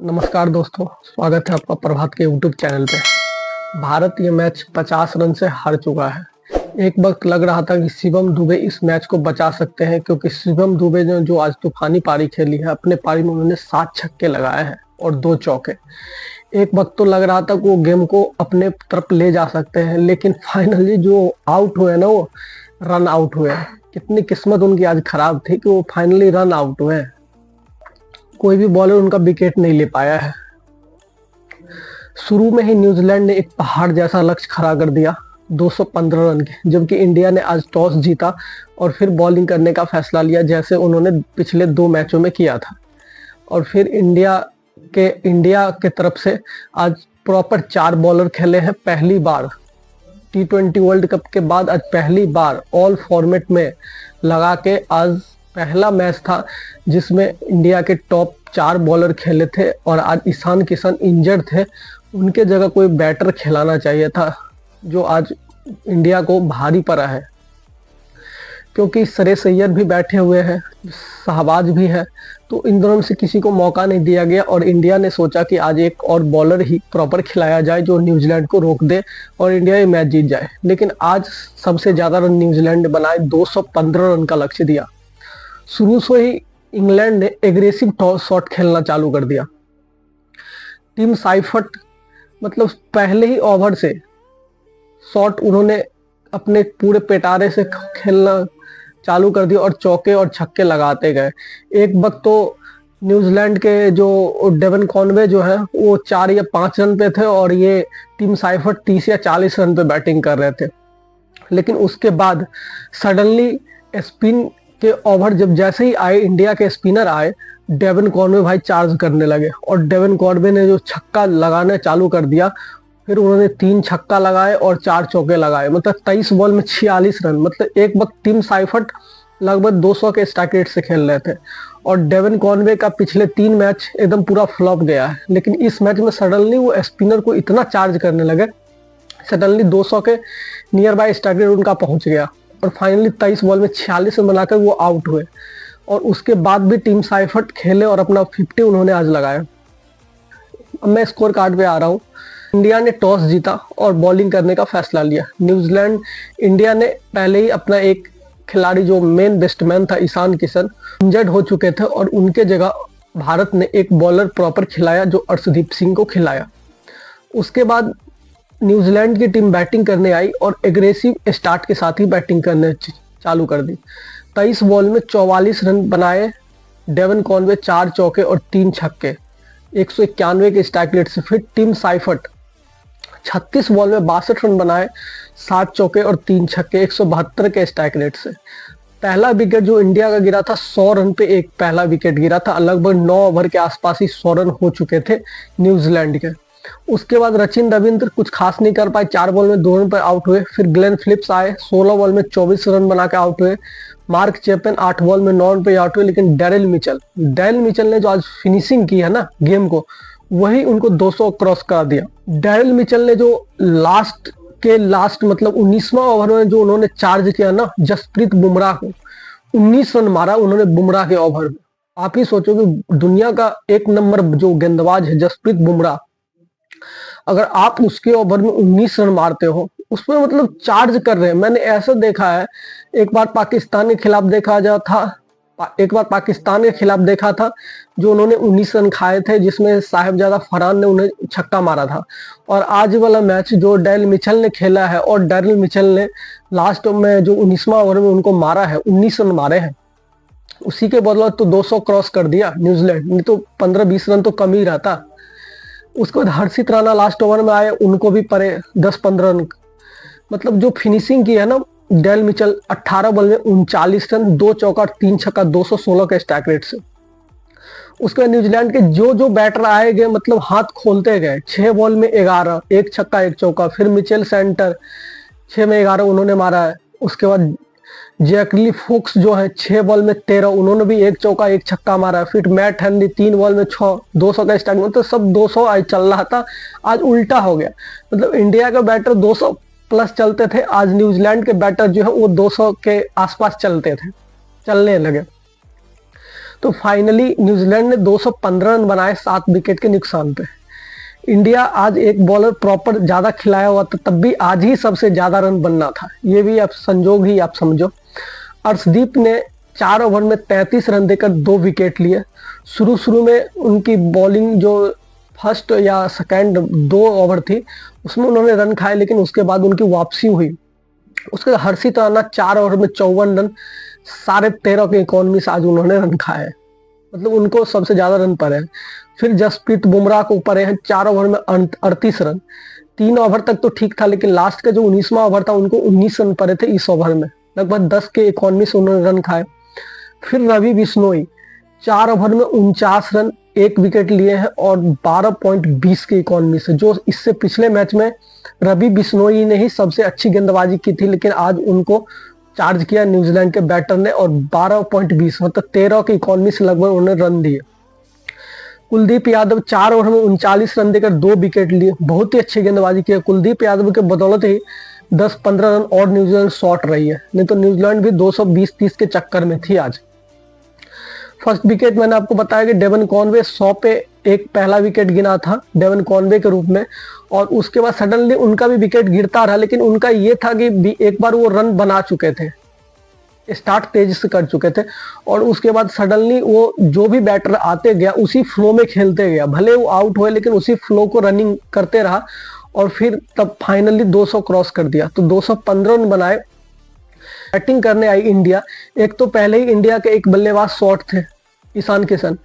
नमस्कार दोस्तों, स्वागत है आपका प्रभात के यूट्यूब चैनल पे। भारत ये मैच 50 रन से हार चुका है। एक वक्त लग रहा था कि शिवम दुबे इस मैच को बचा सकते हैं, क्योंकि शिवम दुबे ने जो आज तूफानी पारी खेली है, अपने पारी में उन्होंने 7 छक्के लगाए हैं और 2 चौके। एक वक्त तो लग रहा था कि वो गेम को अपने तरफ ले जा सकते हैं, लेकिन फाइनली जो आउट हुए ना, वो रन आउट हुए। कितनी किस्मत उनकी आज खराब थी कि वो फाइनली रन आउट हुए। कोई भी बॉलर उनका विकेट नहीं ले पाया है। शुरू में ही न्यूजीलैंड ने एक पहाड़ जैसा लक्ष्य खड़ा कर दिया 215 रन के, जबकि इंडिया ने आज टॉस जीता और फिर बॉलिंग करने का फैसला लिया, जैसे उन्होंने पिछले 2 मैचों में किया था। और फिर इंडिया के तरफ से आज प्रॉपर 4 बॉलर खेले हैं। पहली बार T20 वर्ल्ड कप के बाद आज पहली बार ऑल फॉर्मेट में लगा के आज पहला मैच था जिसमें इंडिया के टॉप 4 बॉलर खेले थे। और आज ईशान किशन इंजर्ड थे, उनके जगह कोई बैटर खिलाना चाहिए था, जो आज इंडिया को भारी पड़ा है, क्योंकि श्रेयस अय्यर भी बैठे हुए हैं, शहबाज भी है, तो इन दोनों में से किसी को मौका नहीं दिया गया। और इंडिया ने सोचा कि आज एक और बॉलर ही प्रॉपर खिलाया जाए जो न्यूजीलैंड को रोक दे और इंडिया ये मैच जीत जाए। लेकिन आज सबसे ज्यादा रन न्यूजीलैंड ने बनाए, 215 रन का लक्ष्य दिया। शुरू से ही इंग्लैंड ने एग्रेसिव शॉट खेलना चालू कर दिया। टीम साइफर्ट मतलब पहले ही ओवर से शॉट उन्होंने अपने पूरे पेटारे से खेलना चालू कर दिया और चौके और छक्के लगाते गए। एक वक्त तो न्यूजीलैंड के जो डेवन कॉनवे जो है वो 4 या 5 रन पे थे और ये टीम साइफर्ट 30 या 40 रन पे बैटिंग कर रहे थे। लेकिन उसके बाद सडनली स्पिन के ओवर जब जैसे ही आए, इंडिया के स्पिनर आए, डेवन कॉनवे भाई चार्ज करने लगे और डेवन कॉनवे ने जो छक्का लगाना चालू कर दिया। फिर उन्होंने 3 छक्का लगाए और 4 चौके लगाए, मतलब 23 बॉल में 46 रन। मतलब एक वक्त टीम साइफर्ट लगभग 200 के स्ट्राइक रेट से खेल रहे थे और डेवन कॉनवे का पिछले 3 मैच एकदम पूरा फ्लॉप गया है। लेकिन इस मैच में सडनली वो स्पिनर को इतना चार्ज करने लगे, सडनली 200 के नियर बाय स्ट्राइक रेट उनका पहुंच गया और फाइनली 23 बॉल में 46 रन बनाकर वो आउट हुए। और उसके बाद भी टीम साइफर्ट खेले और अपना 50 उन्होंने आज लगाया। अब मैं स्कोर कार्ड पे आ रहा हूँ। इंडिया ने टॉस जीता और बॉलिंग करने का फैसला लिया। इंडिया ने पहले ही अपना एक खिलाड़ी जो मेन बेस्टमैन था ईशान किशन इंजर्ड हो चुके थे और उनके जगह भारत ने एक बॉलर प्रॉपर खिलाया जो अर्शदीप सिंह को खिलाया। उसके बाद न्यूजीलैंड की टीम बैटिंग करने आई और एग्रेसिव स्टार्ट के साथ ही बैटिंग करने चालू कर दी। 23 बॉल में 44 रन बनाए डेवन कॉनवे, 4 चौके और 3 छक्के, 191 के स्ट्राइक रेट से। फिर टीम साइफर्ट 36 बॉल में 62 रन बनाए, 7 चौके और 3 छक्के, 172 के स्ट्राइक रेट से। पहला विकेट जो इंडिया का गिरा था, 100 रन पे एक पहला विकेट गिरा था। लगभग 9 ओवर के आसपास ही 100 रन हो चुके थे न्यूजीलैंड के। उसके बाद सचिन रविंद्र कुछ खास नहीं कर पाए, 4 बॉल में 2 रन पर आउट हुए। फिर ग्लेन फिलिप्स आए, 16 बॉल में 24 रन बना के आउट हुए। मार्क चैपन 8 बॉल में 9 रन पे आउट हुए। लेकिन डैरिल मिचेल ने जो आज फिनिशिंग की है ना गेम को, वही उनको 200 क्रॉस करा दिया। डैरिल मिचेल ने जो लास्ट मतलब 19वां ओवर में जो उन्होंने चार्ज किया ना जसप्रीत बुमराह को, 19 रन मारा उन्होंने बुमराह के ओवर में। आप ही सोचो कि दुनिया का 1 नंबर जो गेंदबाज है जसप्रीत बुमराह, अगर आप उसके ओवर में 19 रन मारते हो, उसमें मतलब चार्ज कर रहे हैं। मैंने ऐसा देखा है, एक बार पाकिस्तान के खिलाफ देखा था जो उन्होंने 19 रन खाए थे, जिसमें साहिबजादा फरहान ने उन्हें छक्का मारा था। और आज वाला मैच जो डैरिल मिचेल ने खेला है, और डैरिल मिचेल ने लास्ट में जो 19वां ओवर में उनको मारा है, 19 रन मारे हैं, उसी के बदौलत तो 200 क्रॉस कर दिया न्यूजीलैंड, नहीं तो 15-20 रन तो कम ही रहता। उसके बाद हर्षित राणा लास्ट ओवर में आए, उनको भी परे 10-15 रन। मतलब जो फिनिशिंग की है ना डैरिल मिचेल, 18 बॉल में 39 रन, 2 चौका 3 छक्का, 216 के स्ट्राइक रेट से। उसके बाद न्यूजीलैंड के जो बैटर आए गए, मतलब हाथ खोलते गए। 6 बॉल में 11, 1 छक्का 1 चौका। फिर मिचेल सेंटर 6 में 11 उन्होंने मारा है। उसके बाद जैकली फुक्स जो है 6 बॉल में 13, उन्होंने भी 1 चौका 1 छक्का मारा। फिर मैट हेनरी 3 बॉल में 6, 200 का स्ट्राइक। मतलब सब 200 आज चल रहा था, आज उल्टा हो गया। मतलब इंडिया का बैटर 200 प्लस चलते थे, आज न्यूजीलैंड के बैटर जो है वो 200 के आसपास चलने लगे। तो फाइनली न्यूजीलैंड ने 215 रन बनाए 7 विकेट के नुकसान पे। इंडिया आज एक बॉलर प्रॉपर ज्यादा खिलाया हुआ था, तब भी आज ही सबसे ज्यादा रन बनना था, ये भी आप संजोग ही आप समझो। अर्शदीप ने 4 ओवर में 33 रन देकर 2 विकेट लिए। शुरू में उनकी बॉलिंग जो फर्स्ट या सेकंड 2 ओवर थी उसमें उन्होंने रन खाए, लेकिन उसके बाद उनकी वापसी हुई। उसके हर्षित राणा 4 ओवर में 54 रन, 13.5 के इकोनॉमी से आज उन्होंने रन खाए, मतलब उनको सबसे ज्यादा रन पड़े हैं। फिर जसप्रीत बुमराह को पड़े हैं 4 ओवर में 38 रन। 3 ओवर तक तो ठीक था, लेकिन लास्ट का जो 19वां ओवर था उनको 19 रन पड़े थे इस ओवर में, लगभग 10 के इकोनॉमी से उन्होंने रन खाए। फिर रवि बिश्नोई 4 ओवर में 49 रन, 1 विकेट लिए हैं और 12.20 के इकोनॉमी से, जो इससे पिछले मैच में रवि बिश्नोई ने ही सबसे अच्छी गेंदबाजी की थी, लेकिन आज उनको चार्ज किया न्यूजीलैंड के बैटर ने और 12.20 मतलब 13 की इकोनॉमी से लगभग उन्होंने रन दिए। कुलदीप यादव 4 ओवर में 39 रन देकर 2 विकेट लिए, बहुत ही अच्छी गेंदबाजी की है। कुलदीप यादव के बदौलत ही 10-15 रन और न्यूजीलैंड शॉर्ट रही है, नहीं तो न्यूजीलैंड भी 220-30 के चक्कर में थी आज। फर्स्ट विकेट मैंने आपको बताया कि डेवन कॉनवे 100 पे एक पहला विकेट गिना था डेवन कॉनवे के रूप में, और उसके बाद सडनली उनका भी विकेट गिरता रहा, लेकिन उनका ये था कि एक बार वो रन बना चुके थे, स्टार्ट तेजी से कर चुके थे, और उसके बाद सडनली वो जो भी बैटर आते गया उसी फ्लो में खेलते गया, भले वो आउट हुए लेकिन उसी फ्लो को रनिंग करते रहा, और फिर तब फाइनली 200 क्रॉस कर दिया। तो 215 रन बनाए। बैटिंग करने आई इंडिया। एक तो पहले ही इंडिया के एक बल्लेबाज शॉर्ट थे, ईशान किशन।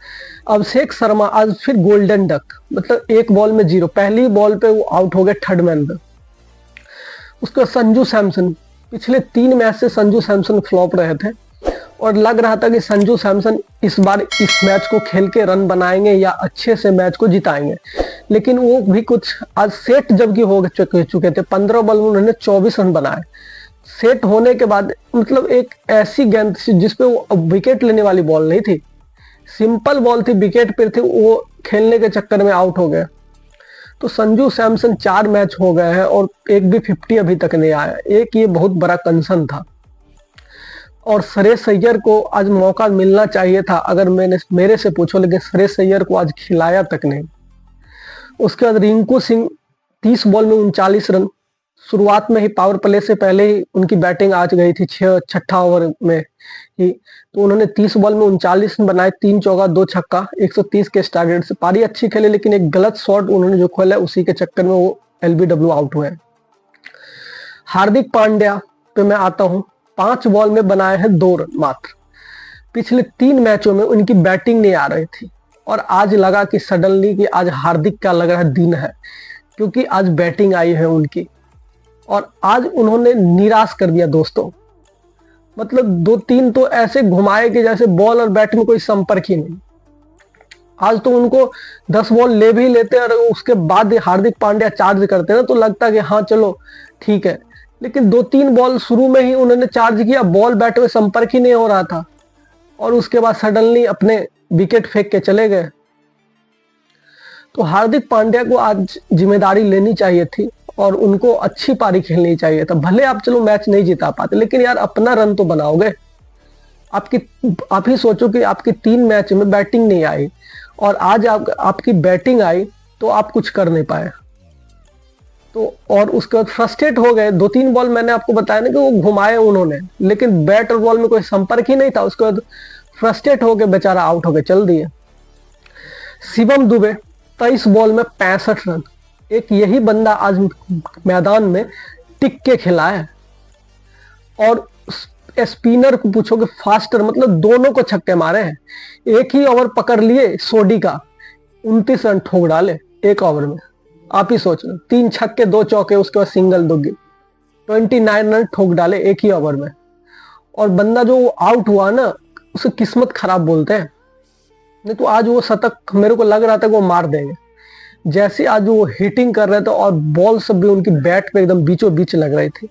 अभिषेक शर्मा आज फिर गोल्डन डक, मतलब 1 बॉल में 0, पहली बॉल पे वो आउट हो गए थर्ड मैन पे। उसका संजू सैमसन, पिछले 3 मैच से संजू सैमसन फ्लॉप रहे थे और लग रहा था कि संजू सैमसन इस बार इस मैच को खेल के रन बनाएंगे या अच्छे से मैच को जिताएंगे, लेकिन वो भी कुछ आज सेट जबकि हो चुके थे। 15 बॉल में उन्होंने 24 रन बनाए। सेट होने के बाद मतलब एक ऐसी गेंद जिसपे वो विकेट लेने वाली बॉल नहीं थी, सिंपल बॉल थी, विकेट पे थी, वो खेलने के चक्कर में आउट हो गए। तो संजू सैमसन 4 मैच हो गए हैं और एक भी 50 अभी तक नहीं आया, एक ये बहुत बड़ा कंसर्न था। और श्रेयस अय्यर को आज मौका मिलना चाहिए था अगर मेरे से पूछो, लेकिन श्रेयस अय्यर को आज खिलाया तक नहीं। उसके बाद रिंकू सिंह 30 बॉल में 39 रन। शुरुआत में ही पावर प्ले से पहले ही उनकी बैटिंग आज गई थी 6 ओवर में ही, तो उन्होंने 30 बॉल में 39 रन बनाए, 3 चौका 2 छक्का, 130 के स्ट्राइक रेट से। पारी अच्छी खेले, लेकिन एक गलत शॉट उन्होंने जो खोला उसी के चक्कर में वो LBW आउट हुए। हार्दिक पांड्या पे मैं आता हूं, 5 बॉल में बनाए हैं 2 रन मात्र। पिछले 3 मैचों में उनकी बैटिंग नहीं आ रही थी और आज लगा कि सडनली कि आज हार्दिक का लग रहा है दिन है, क्योंकि आज बैटिंग आई है उनकी और आज उन्होंने निराश कर दिया दोस्तों। मतलब 2-3 तो ऐसे घुमाए कि जैसे बॉल और बैट में कोई संपर्क ही नहीं। आज तो उनको 10 बॉल ले भी लेते और उसके बाद हार्दिक पांड्या चार्ज करते ना, तो लगता कि हाँ चलो ठीक है, लेकिन 2-3 बॉल शुरू में ही उन्होंने चार्ज किया, बॉल बैट में संपर्क ही नहीं हो रहा था और उसके बाद सडनली अपने विकेट फेंक के चले गए। तो हार्दिक पांड्या को आज जिम्मेदारी लेनी चाहिए थी और उनको अच्छी पारी खेलनी चाहिए था। भले आप चलो मैच नहीं जिता पाते, लेकिन यार अपना रन तो बनाओगे। आप ही सोचो कि आपकी 3 मैच में बैटिंग नहीं आई और आज आपकी बैटिंग आई तो आप कुछ कर नहीं पाए। तो और उसके बाद फ्रस्ट्रेट हो गए। 2-3 बॉल मैंने आपको बताया ना कि वो घुमाए उन्होंने, लेकिन बैट और बॉल में कोई संपर्क ही नहीं था। उसके बाद फ्रस्ट्रेट हो गए, बेचारा आउट हो गए, चल दिए। शिवम दुबे 23 बॉल में 65 रन। एक यही बंदा आज मैदान में टिक के खेला है। और स्पिनर को पूछोगे फास्टर, मतलब दोनों को छक्के मारे हैं। एक ही ओवर पकड़ लिए सोडी का, 29 रन ठोक डाले 1 ओवर में। आप ही सोच लो, 3 छक्के 2 चौके, उसके बाद सिंगल दुग्गी, 29 रन ठोक डाले एक ही ओवर में। और बंदा जो आउट हुआ ना, उसे किस्मत खराब बोलते हैं, नहीं तो आज वो शतक मेरे को लग रहा था कि वो मार देंगे। जैसे आज वो हिटिंग कर रहे थे और बॉल सब भी उनकी बैट पे एकदम बीचों बीच लग रही थी।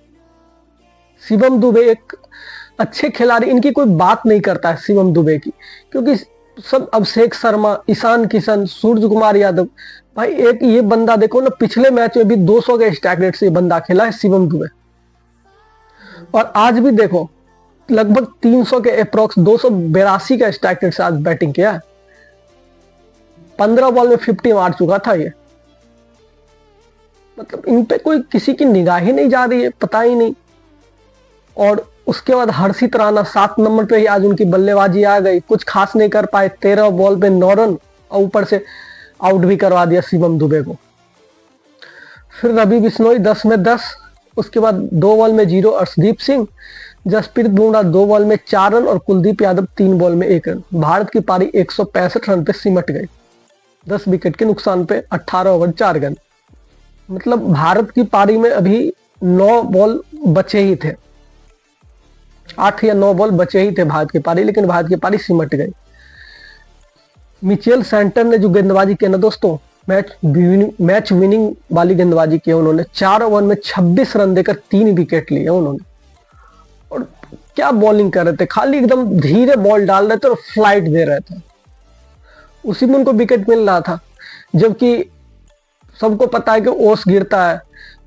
शिवम दुबे एक अच्छे खिलाड़ी, इनकी कोई बात नहीं करता है शिवम दुबे की, क्योंकि सब अभिषेक शर्मा, ईशान किशन, सूर्य कुमार यादव, भाई एक ये बंदा देखो ना, पिछले मैच में भी 200 के स्ट्राइक रेट से बंदा खेला है शिवम दुबे। और आज भी देखो लगभग 300 के अप्रोक्स 282 का स्ट्राइक रेट से आज बैटिंग किया है। 15 बॉल में 50 मार चुका था ये। मतलब इन पे कोई किसी की निगाह ही नहीं जा रही है, पता ही नहीं। और उसके बाद हर्षित राणा 7 नंबर पे ही आज उनकी बल्लेबाजी आ गई, कुछ खास नहीं कर पाए। 13 बॉल पे 9 रन और ऊपर से आउट भी करवा दिया शिवम दुबे को। फिर रवि बिश्नोई 10 में 10, उसके बाद 2 बॉल में 0 अर्शदीप सिंह, जसप्रीत बुमराह 2 बॉल में 4 रन और कुलदीप यादव 3 बॉल में 1 रन। भारत की पारी 165 रन पे सिमट गई, 10 विकेट के नुकसान पे 18 ओवर 4 गेंद। मतलब भारत की पारी में अभी 9 बॉल बचे ही थे, 8 या 9 बॉल बचे ही थे भारत की पारी, लेकिन भारत की पारी सिमट गई। मिचेल सेंटर ने जो गेंदबाजी की ना दोस्तों, मैच विनिंग वाली गेंदबाजी की उन्होंने। 4 ओवर में 26 रन देकर 3 विकेट लिए उन्होंने। और क्या बॉलिंग कर रहे थे, खाली एकदम धीरे बॉल डाल रहे थे और फ्लाइट दे रहे थे, उसी में उनको विकेट मिल रहा था। जबकि सबको पता है कि ओस गिरता है,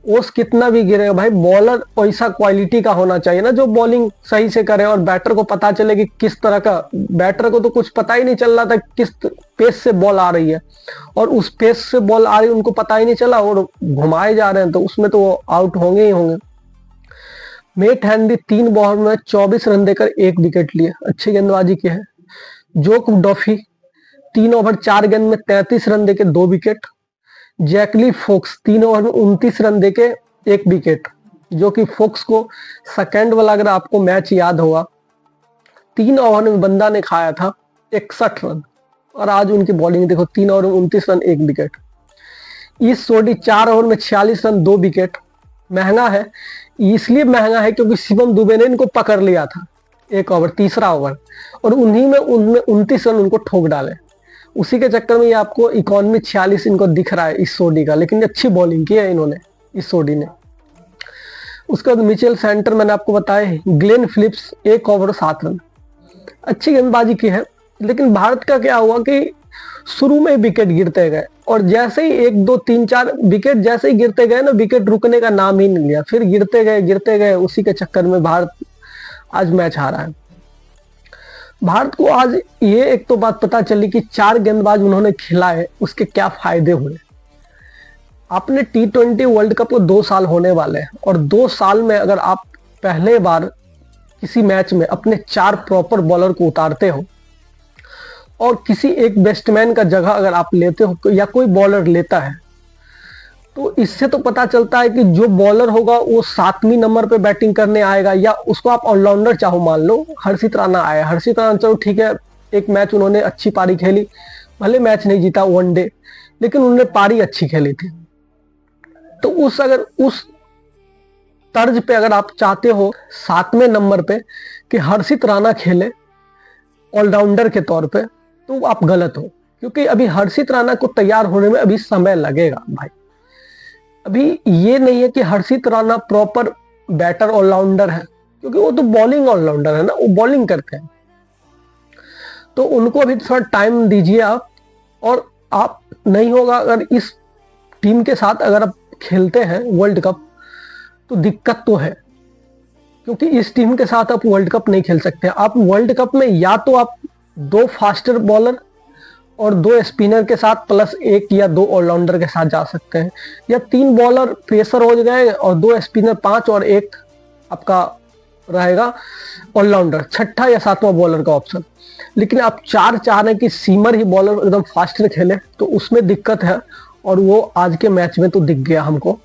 ओस कितना भी गिरेगा भाई, बॉलर ऐसा क्वालिटी का होना चाहिए ना जो बॉलिंग सही से करे और बैटर को पता चले कि किस तरह का। बैटर को तो कुछ पता ही नहीं चल रहा था किस पेस से बॉल आ रही है, और उस पेस से बॉल आ रही उनको पता ही नहीं चला और घुमाए जा रहे हैं, तो उसमें तो वो आउट होंगे ही होंगे। मेट हैंडी 3 बॉल में 24 रन देकर 1 विकेट लिए, अच्छी गेंदबाजी की है। जोक डॉफी 3 ओवर 4 गेंद में 33 रन देकर 2 विकेट। जैकली फोक्स 3 ओवर में 29 रन देके 1 विकेट, जो कि फोक्स को सेकंड वाला अगर आपको मैच याद होगा, 3 ओवर में बंदा ने खाया था 61 रन, और आज उनकी बॉलिंग देखो, 3 ओवर में 29 रन 1 विकेट। ईस्ट सोडी 4 ओवर में 46 रन 2 विकेट। महंगा है, इसलिए महंगा है क्योंकि शिवम दुबे ने इनको पकड़ लिया था 1 ओवर, तीसरा ओवर, और उन्हीं में उनमें 29 रन उनको ठोक डाले। उसी के चक्कर में ये आपको इकोनॉमी 46 इनको दिख रहा है इस सोडी का, लेकिन अच्छी बॉलिंग की है इन्होंने इस सोडी ने। उसके बाद मिचेल सेंटर मैंने आपको बताया, ग्लेन फिलिप्स 1 ओवर 7 रन, अच्छी गेंदबाजी की है। लेकिन भारत का क्या हुआ कि शुरू में विकेट गिरते गए, और जैसे ही 1 2 3 4 विकेट जैसे ही गिरते गए ना, विकेट रुकने का नाम ही नहीं लिया, फिर गिरते गए, उसी के चक्कर में भारत आज मैच हारा है। भारत को आज ये एक तो बात पता चली कि 4 गेंदबाज उन्होंने खिलाए, उसके क्या फायदे हुए। आपने T20 वर्ल्ड कप को 2 साल होने वाले हैं, और 2 साल में अगर आप पहले बार किसी मैच में अपने 4 प्रॉपर बॉलर को उतारते हो, और किसी एक बैट्समैन का जगह अगर आप लेते हो या कोई बॉलर लेता है, तो इससे तो पता चलता है कि जो बॉलर होगा वो 7वीं नंबर पे बैटिंग करने आएगा, या उसको आप ऑलराउंडर चाहो मान लो। हर्षित राणा आया, हर्षित राणा चलो ठीक है, एक मैच उन्होंने अच्छी पारी खेली, भले मैच नहीं जीता वनडे, लेकिन उन्होंने पारी अच्छी खेली थी। तो उस तर्ज पे अगर आप चाहते हो 7वें नंबर पे कि हर्षित राणा खेले ऑलराउंडर के तौर पे, तो आप गलत हो, क्योंकि अभी हर्षित राणा को तैयार होने में अभी समय लगेगा भाई। अभी ये नहीं है कि हर्षित राणा प्रॉपर बैटर ऑलराउंडर है, क्योंकि वो तो बॉलिंग ऑलराउंडर है ना, वो बॉलिंग करते हैं, तो उनको अभी थोड़ा टाइम दीजिए आप। और आप नहीं होगा अगर इस टीम के साथ अगर आप खेलते हैं वर्ल्ड कप, तो दिक्कत तो है, क्योंकि इस टीम के साथ आप वर्ल्ड कप नहीं खेल सकते। आप वर्ल्ड कप में या तो आप 2 फास्टर बॉलर और 2 स्पिनर के साथ प्लस 1 या 2 ऑलराउंडर के साथ जा सकते हैं, या 3 बॉलर प्रेशर हो गए और 2 स्पिनर 5 और 1 आपका रहेगा ऑलराउंडर, छठा या 7वां बॉलर का ऑप्शन। लेकिन आप 4 चाह रहे हैं कि सीमर ही बॉलर एकदम फास्टर खेले, तो उसमें दिक्कत है, और वो आज के मैच में तो दिख गया हमको।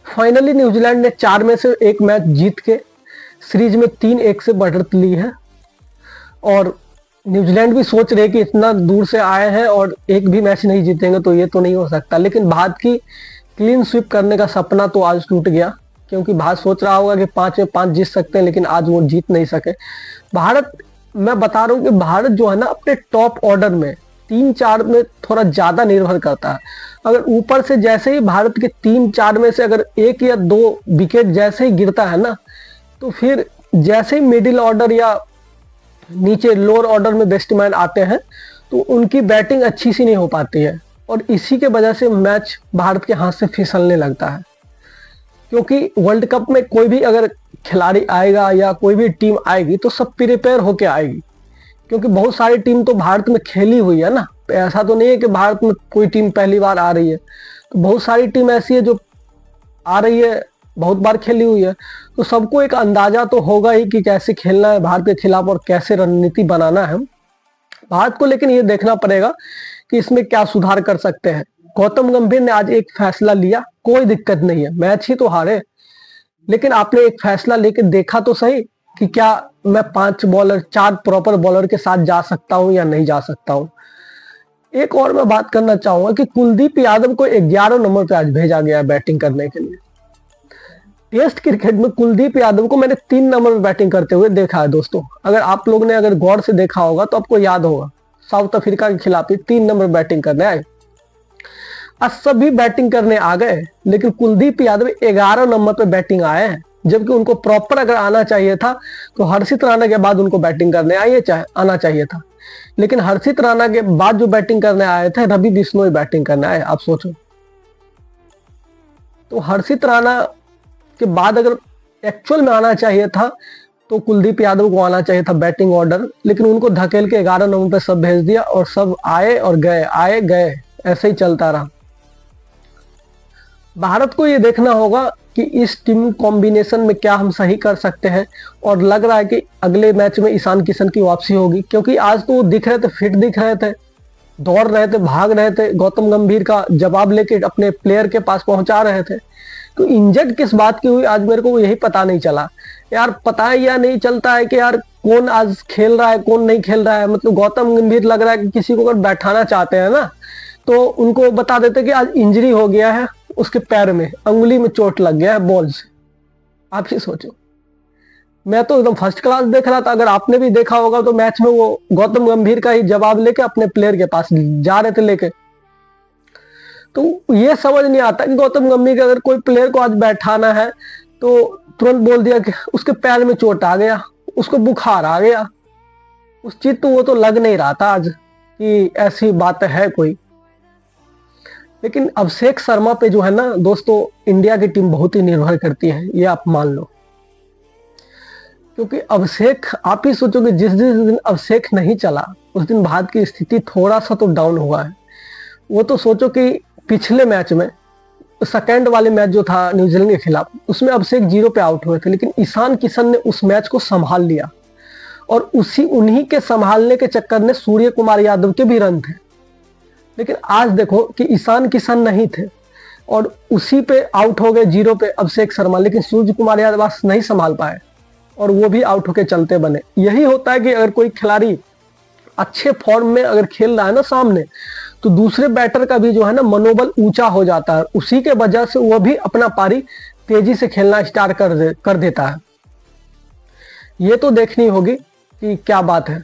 फाइनली न्यूजीलैंड ने 4 में से 1 मैच जीत के सीरीज में 3-1 से बढ़त ली है, और न्यूजीलैंड भी सोच रहे कि इतना दूर से आए हैं और एक भी मैच नहीं जीतेंगे तो ये तो नहीं हो सकता। लेकिन भारत की क्लीन स्वीप करने का सपना तो आज टूट गया, क्योंकि भारत सोच रहा होगा कि 5 में 5 जीत सकते हैं, लेकिन आज वो जीत नहीं सके। भारत, मैं बता रहा हूँ कि भारत जो है ना, अपने टॉप ऑर्डर में 3-4 में थोड़ा ज्यादा निर्भर करता है। अगर ऊपर से जैसे ही भारत के 3-4 में से अगर 1 या 2 विकेट जैसे ही गिरता है ना, तो फिर जैसे ही मिडिल ऑर्डर या नीचे लोअर ऑर्डर में बैट्समैन आते हैं, तो उनकी बैटिंग अच्छी सी नहीं हो पाती है, और इसी के वजह से मैच भारत के हाथ से फिसलने लगता है। क्योंकि वर्ल्ड कप में कोई भी अगर खिलाड़ी आएगा या कोई भी टीम आएगी तो सब प्रिपेयर होके आएगी, क्योंकि बहुत सारी टीम तो भारत में खेली हुई है ना। ऐसा तो नहीं है कि भारत में कोई टीम पहली बार आ रही है, तो बहुत सारी टीम ऐसी है जो आ रही है, बहुत बार खेली हुई है, तो सबको एक अंदाजा तो होगा ही कि कैसे खेलना है भारत के खिलाफ और कैसे रणनीति बनाना है भारत को। लेकिन ये देखना पड़ेगा कि इसमें क्या सुधार कर सकते हैं। गौतम गंभीर ने आज एक फैसला लिया, कोई दिक्कत नहीं है, मैच ही तो हारे, लेकिन आपने एक फैसला लेके देखा तो सही कि क्या मैं 4 प्रॉपर बॉलर के साथ जा सकता हूं या नहीं जा सकता हूं। एक और मैं बात करना चाहूंगा कि कुलदीप यादव को 11 नंबर पे आज भेजा गया है बैटिंग करने के लिए। टेस्ट क्रिकेट में कुलदीप यादव को मैंने 3 नंबर पे बैटिंग करते हुए देखा है दोस्तों। अगर आप लोग ने अगर गौर से देखा होगा तो आपको याद होगा, साउथ अफ्रीका के खिलाफ ही 3 नंबर बैटिंग करने आए। आज सभी बैटिंग करने आ गए, लेकिन कुलदीप यादव 11 नंबर पे बैटिंग आए हैं, जबकि उनको प्रॉपर अगर आना चाहिए था तो हर्षित राणा के बाद उनको बैटिंग करने आना चाहिए था। लेकिन हर्षित राणा के बाद जो बैटिंग करने आए थे रवि बिश्नोई बैटिंग करने आए। आप सोचो, तो हर्षित राणा के बाद अगर एक्चुअल में आना चाहिए था तो कुलदीप यादव को आना चाहिए था बैटिंग ऑर्डर, लेकिन उनको धकेल के 11 नंबर पे सब भेज दिया और सब आए और गए, आए गए, ऐसे ही चलता रहा। भारत को ये देखना होगा कि इस टीम कॉम्बिनेशन में क्या हम सही कर सकते हैं, और लग रहा है कि अगले मैच में ईशान किशन की वापसी होगी, क्योंकि आज तो दिख रहे थे, फिट दिख रहे थे, दौड़ रहे थे, भाग रहे थे, गौतम गंभीर का जवाब लेके अपने प्लेयर के पास पहुंचा रहे थे। तो इंजर्ड किस बात की हुई आज मेरे को यही पता नहीं चला यार। पता है या नहीं चलता है कि यार कौन आज खेल रहा है कौन नहीं खेल रहा है। मतलब गौतम गंभीर लग रहा है कि किसी को अगर बैठाना चाहते हैं ना तो उनको बता देते कि आज इंजरी हो गया है, उसके पैर में अंगुली में चोट लग गया है बॉल से। आप ही सोचो, मैं तो एकदम फर्स्ट क्लास देख रहा था। अगर आपने भी देखा होगा तो मैच में वो गौतम गंभीर का ही जवाब लेके अपने प्लेयर के पास जा रहे थे लेके। तो ये समझ नहीं आता कि गौतम गंभीर के अगर कोई प्लेयर को आज बैठाना है तो तुरंत बोल दिया कि उसके पैर में चोट आ गया, उसको बुखार आ गया। उस चीज तो वो तो लग नहीं रहा था आज कि ऐसी बात है कोई। लेकिन अभिषेक शर्मा पे जो है ना दोस्तों, इंडिया की टीम बहुत ही निर्भर करती है, ये आप मान लो। क्योंकि अभिषेक, आप ही सोचो कि जिस दिन अभिषेक नहीं चला उस दिन भारत की स्थिति थोड़ा सा तो डाउन हुआ है। वो तो सोचो कि पिछले मैच में, सेकेंड वाले मैच जो था न्यूजीलैंड के खिलाफ, उसमें अभिषेक 0 पे आउट हुए थे, लेकिन ईशान किशन ने उस मैच को संभाल लिया, और उन्हीं के संभालने के चक्कर में सूर्य कुमार यादव के भी रन थे। लेकिन आज देखो कि ईशान किशन नहीं थे और उसी पे आउट हो गए 0 पे अभिषेक शर्मा, लेकिन सूर्य कुमार यादव नहीं संभाल पाए और वो भी आउट होके चलते बने। यही होता है कि अगर कोई खिलाड़ी अच्छे फॉर्म में अगर खेल रहा है ना सामने, तो दूसरे बैटर का भी जो है ना मनोबल ऊंचा हो जाता है, उसी के वजह से वो भी अपना पारी तेजी से खेलना स्टार्ट कर देता है। ये तो देखनी होगी कि क्या बात है।